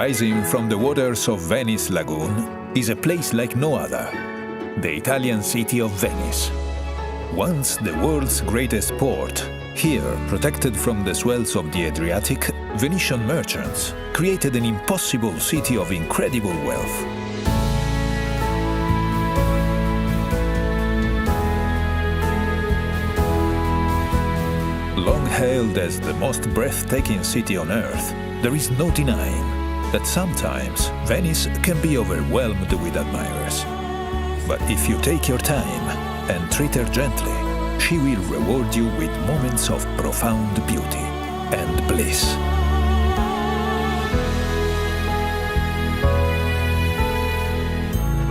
Rising from the waters of Venice Lagoon is a place like no other, the Italian city of Venice. Once the world's greatest port, here, protected from the swells of the Adriatic, Venetian merchants created an impossible city of incredible wealth. Long hailed as the most breathtaking city on earth, there is no denying that sometimes Venice can be overwhelmed with admirers. But if you take your time and treat her gently, she will reward you with moments of profound beauty and bliss.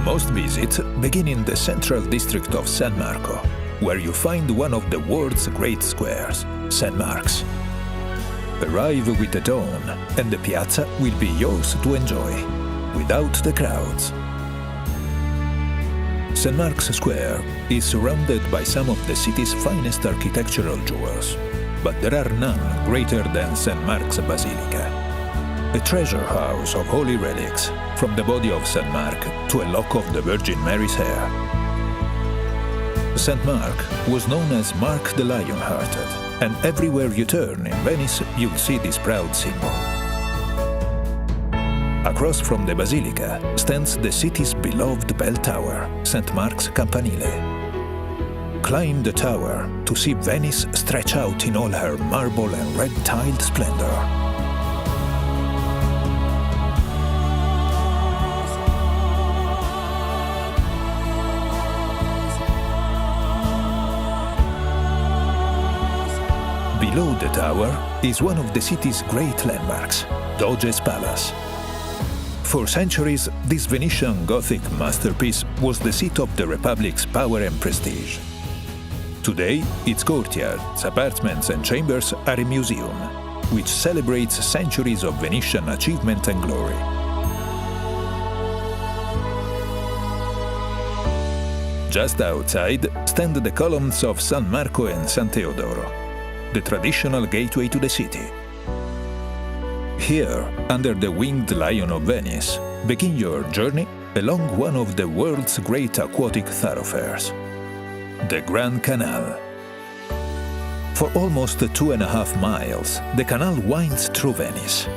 Most visits begin in the central district of San Marco, where you find one of the world's great squares, St. Mark's. Arrive with the dawn, and the piazza will be yours to enjoy, without the crowds. St. Mark's Square is surrounded by some of the city's finest architectural jewels, but there are none greater than St. Mark's Basilica, a treasure house of holy relics, from the body of St. Mark to a lock of the Virgin Mary's hair. St. Mark was known as Mark the Lion-Hearted, and everywhere you turn in Venice, you'll see this proud symbol. Across from the Basilica stands the city's beloved bell tower, St. Mark's Campanile. Climb the tower to see Venice stretch out in all her marble and red-tiled splendor. Below the tower is one of the city's great landmarks, Doge's Palace. For centuries, this Venetian Gothic masterpiece was the seat of the Republic's power and prestige. Today, its courtyards, apartments and chambers are a museum, which celebrates centuries of Venetian achievement and glory. Just outside stand the columns of San Marco and San Teodoro, the traditional gateway to the city. Here, under the winged lion of Venice, begin your journey along one of the world's great aquatic thoroughfares, the Grand Canal. For almost 2.5 miles, the canal winds through Venice.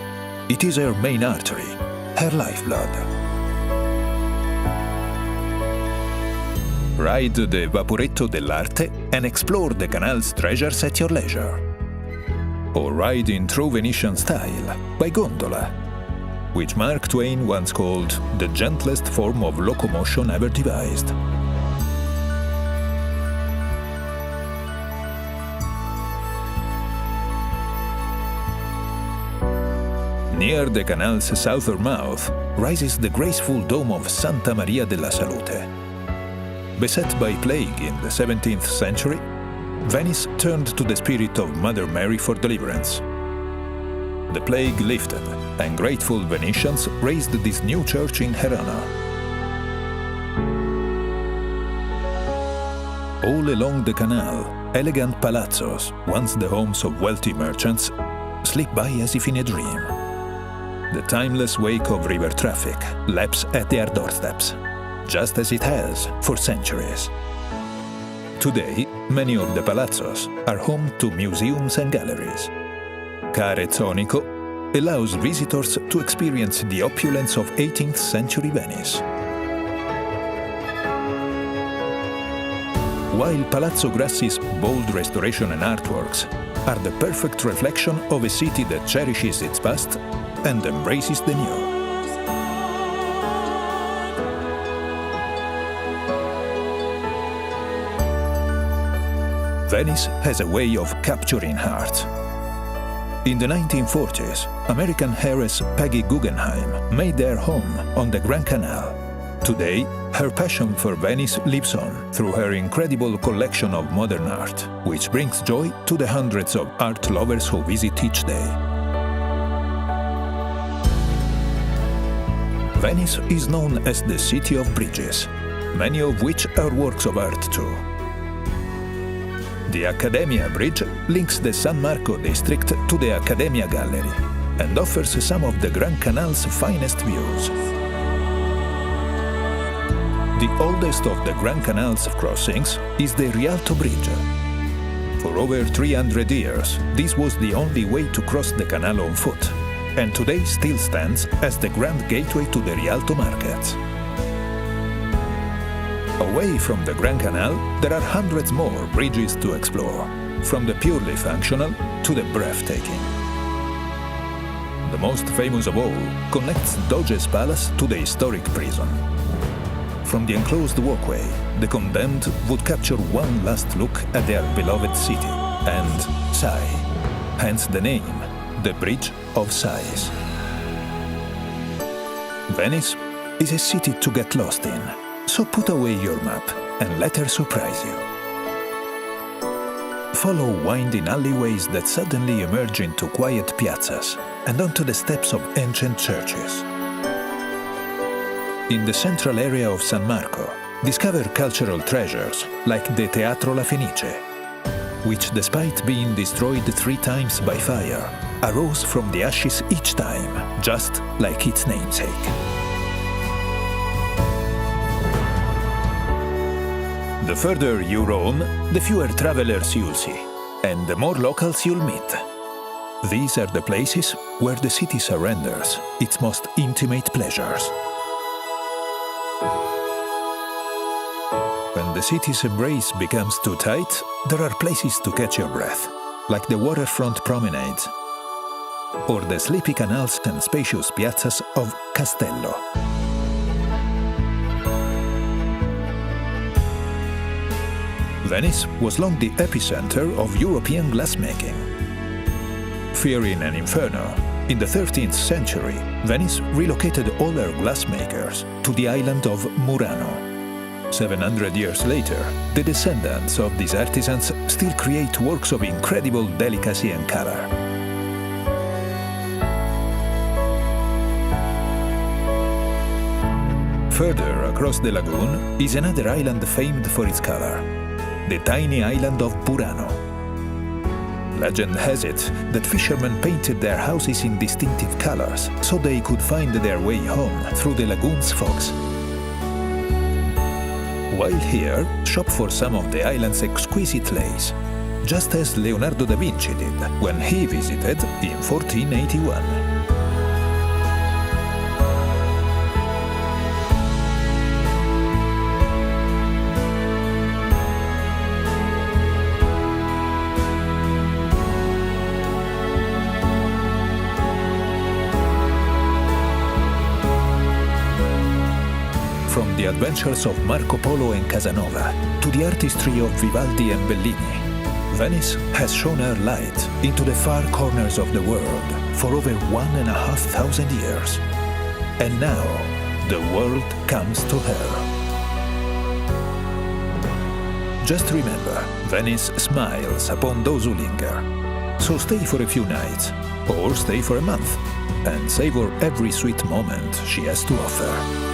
It is her main artery, her lifeblood. Ride the Vaporetto dell'Arte and explore the canal's treasures at your leisure. Or ride in true Venetian style by gondola, which Mark Twain once called the gentlest form of locomotion ever devised. Near the canal's southern mouth rises the graceful dome of Santa Maria della Salute. Beset by plague in the 17th century, Venice turned to the spirit of Mother Mary for deliverance. The plague lifted, and grateful Venetians raised this new church in her honor. All along the canal, elegant palazzos, once the homes of wealthy merchants, slip by as if in a dream. The timeless wake of river traffic laps at their doorsteps, just as it has for centuries. Today, many of the palazzos are home to museums and galleries. Care Zonico allows visitors to experience the opulence of 18th century Venice. While Palazzo Grassi's bold restoration and artworks are the perfect reflection of a city that cherishes its past and embraces the new. Venice has a way of capturing hearts. In the 1940s, American heiress Peggy Guggenheim made their home on the Grand Canal. Today, her passion for Venice lives on through her incredible collection of modern art, which brings joy to the hundreds of art lovers who visit each day. Venice is known as the City of Bridges, many of which are works of art too. The Accademia Bridge links the San Marco district to the Accademia Gallery, and offers some of the Grand Canal's finest views. The oldest of the Grand Canal's crossings is the Rialto Bridge. For over 300 years, this was the only way to cross the canal on foot, and today still stands as the grand gateway to the Rialto markets. Away from the Grand Canal, there are hundreds more bridges to explore, from the purely functional to the breathtaking. The most famous of all connects Doge's Palace to the historic prison. From the enclosed walkway, the condemned would capture one last look at their beloved city and sigh, hence the name, the Bridge of Sighs. Venice is a city to get lost in, so put away your map and let her surprise you. Follow winding alleyways that suddenly emerge into quiet piazzas and onto the steps of ancient churches. In the central area of San Marco, discover cultural treasures like the Teatro La Fenice, which, despite being destroyed 3 times by fire, arose from the ashes each time, just like its namesake. The further you roam, the fewer travelers you'll see, and the more locals you'll meet. These are the places where the city surrenders its most intimate pleasures. When the city's embrace becomes too tight, there are places to catch your breath, like the waterfront promenades, or the sleepy canals and spacious piazzas of Castello. Venice was long the epicenter of European glassmaking. Fearing an inferno, in the 13th century, Venice relocated all her glassmakers to the island of Murano. 700 years later, the descendants of these artisans still create works of incredible delicacy and color. Further across the lagoon is another island famed for its color, the tiny island of Burano. Legend has it that fishermen painted their houses in distinctive colors so they could find their way home through the lagoon's fogs. While here, shop for some of the island's exquisite lace, just as Leonardo da Vinci did when he visited in 1481. From the adventures of Marco Polo and Casanova to the artistry of Vivaldi and Bellini, Venice has shone her light into the far corners of the world for over 1,500 years. And now, the world comes to her. Just remember, Venice smiles upon those who linger. So stay for a few nights, or stay for a month, and savor every sweet moment she has to offer.